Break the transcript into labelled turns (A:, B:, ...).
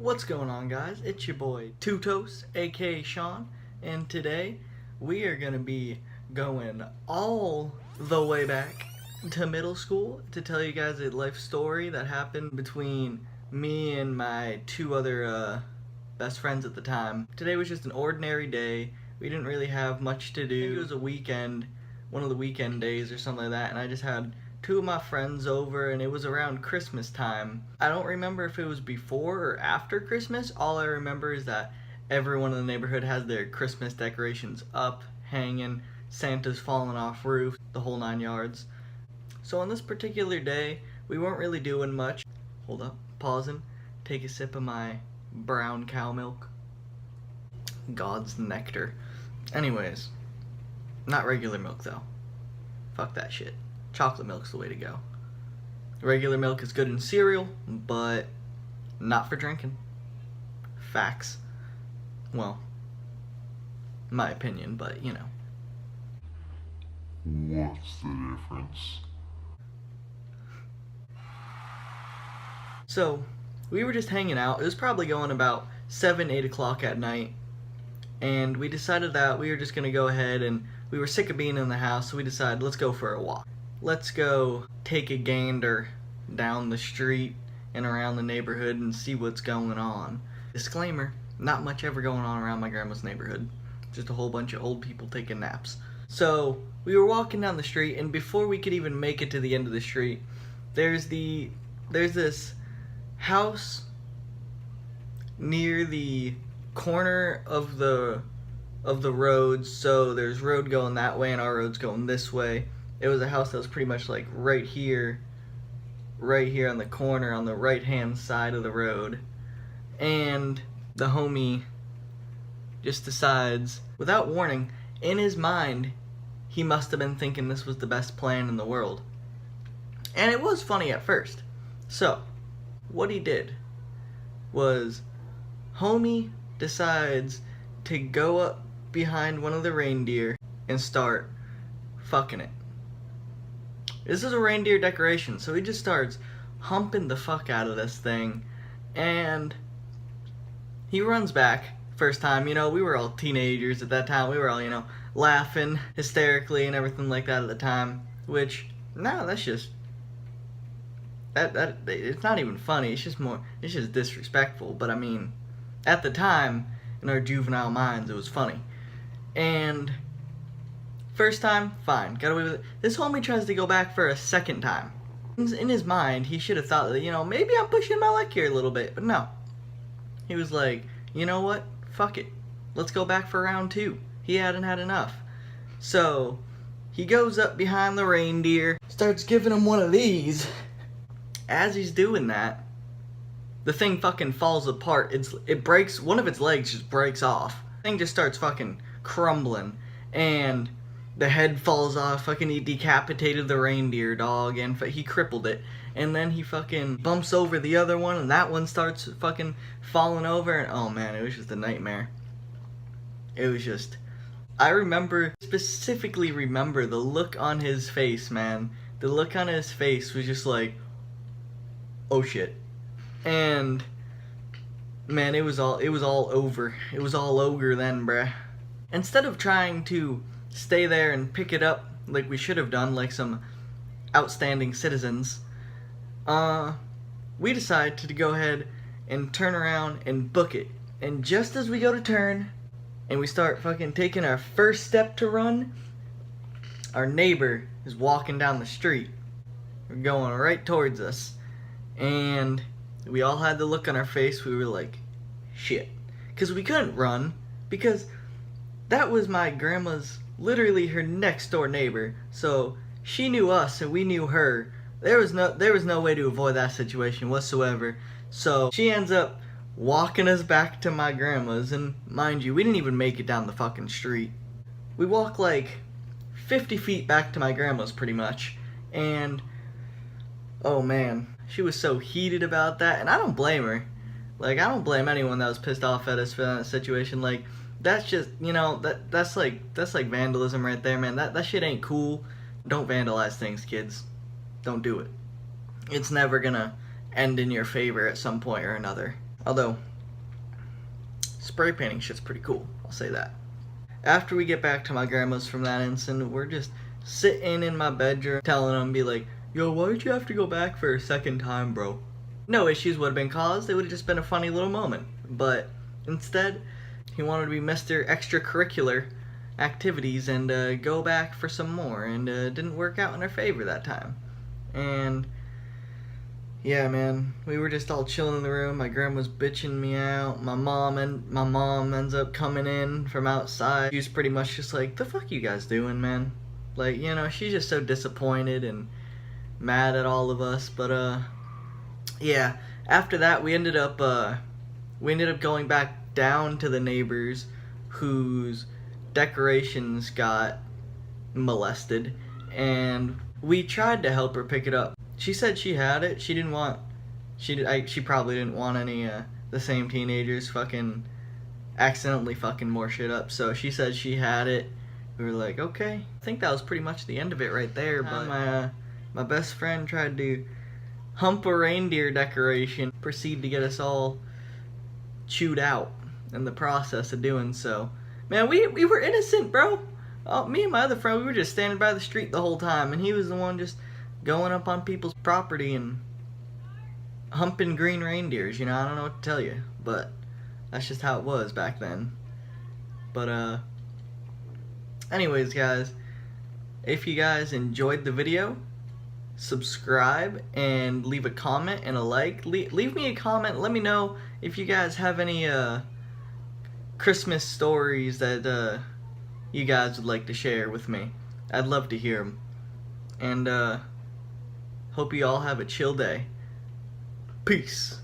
A: What's going on, guys? It's your boy Tutos, aka Sean, and today we are going to be going all the way back to middle school to tell you guys a life story that happened between me and my two other best friends at the time. Today was just an ordinary day. We didn't really have much to do. It was a weekend, one of the weekend days or something like that, and I just had two of my friends over, and it was around Christmas time. I don't remember if it was before or after Christmas. All I remember is that everyone in the neighborhood has their Christmas decorations up, hanging, Santa's falling off roof, the whole 9 yards. So on this particular day, we weren't really doing much. Hold up, pausing, take a sip of my brown cow milk. God's nectar. Anyways, not regular milk though. Fuck that shit. Chocolate milk's the way to go. Regular milk is good in cereal, but not for drinking. Facts. Well, my opinion, but you know.
B: What's the difference?
A: So, we were just hanging out. It was probably going about 7, 8 o'clock at night. And we decided that we were just going to go ahead, and we were sick of being in the house, so we decided, let's go for a walk. Let's go take a gander down the street and around the neighborhood and see what's going on. Disclaimer, not much ever going on around my grandma's neighborhood. Just a whole bunch of old people taking naps. So, we were walking down the street, and before we could even make it to the end of the street, there's this house near the corner of the roads. So there's road going that way and our road's going this way. It was a house that was pretty much like right here on the corner on the right hand side of the road. And the homie just decides, without warning, in his mind, he must have been thinking this was the best plan in the world. And it was funny at first. So, what he did was, homie decides to go up behind one of the reindeer and start fucking it. This is a reindeer decoration, so he just starts humping the fuck out of this thing, and he runs back. First time, we were all teenagers at that time. We were all, laughing hysterically and everything like that at the time, which, no, that's just, that it's not even funny. It's just disrespectful. But I mean, at the time, in our juvenile minds, it was funny. And first time, fine, got away with it. This homie tries to go back for a second time. In his mind, he should have thought that, maybe I'm pushing my luck here a little bit. But no. He was like, you know what? Fuck it. Let's go back for round 2. He hadn't had enough. So, he goes up behind the reindeer, starts giving him one of these. As he's doing that, the thing fucking falls apart. It breaks, one of its legs just breaks off. The thing just starts fucking crumbling, and the head falls off. Fucking he decapitated the reindeer, dog, and he crippled it. And then he fucking bumps over the other one, and that one starts fucking falling over, and oh man, it was just a nightmare. It was just, specifically remember the look on his face, man. The look on his face was just like, oh shit. And man, it was all over. It was all over then, bruh. Instead of trying to stay there and pick it up like we should have done, like some outstanding citizens, we decided to go ahead and turn around and book it. And just as we go to turn and we start fucking taking our first step to run, our neighbor is walking down the street. We're going right towards us. And we all had the look on our face. We were like, shit. Because we couldn't run. Because that was my grandma's, literally her next door neighbor. So she knew us and we knew her. There was no way to avoid that situation whatsoever. So she ends up walking us back to my grandma's. And mind you, we didn't even make it down the fucking street. We walked like 50 feet back to my grandma's pretty much. And oh man, she was so heated about that, and I don't blame her. Like, I don't blame anyone that was pissed off at us for that situation. Like, that's just, that's like vandalism right there, man. That shit ain't cool. Don't vandalize things, kids. Don't do it. It's never gonna end in your favor at some point or another. Although, spray painting shit's pretty cool, I'll say that. After we get back to my grandma's from that incident, we're just sitting in my bedroom telling them, be like, yo, why did you have to go back for a second time, bro? No issues would have been caused, it would have just been a funny little moment. But instead, he wanted to be Mr. Extracurricular Activities and go back for some more, and didn't work out in our favor that time. And yeah, man, we were just all chilling in the room. My grandma's bitching me out. My mom ends up coming in from outside. She was pretty much just like, "The fuck you guys doing, man?" Like, you know, she's just so disappointed and mad at all of us. But yeah. After that, we ended up going back down to the neighbors whose decorations got molested, and we tried to help her pick it up. She said she had it. She probably didn't want any the same teenagers fucking accidentally fucking more shit up. So she said she had it. We were like, okay. I think that was pretty much the end of it right there. But my best friend tried to hump a reindeer decoration, proceed to get us all chewed out in the process of doing so. Man, we were innocent, bro. Me and my other friend, we were just standing by the street the whole time, and he was the one just going up on people's property and humping green reindeers. You know, I don't know what to tell you, but that's just how it was back then. But anyways, guys, if you guys enjoyed the video, subscribe and leave a comment and a like. Leave me a comment. Let me know if you guys have any Christmas stories that you guys would like to share with me. I'd love to hear them. And hope you all have a chill day. Peace.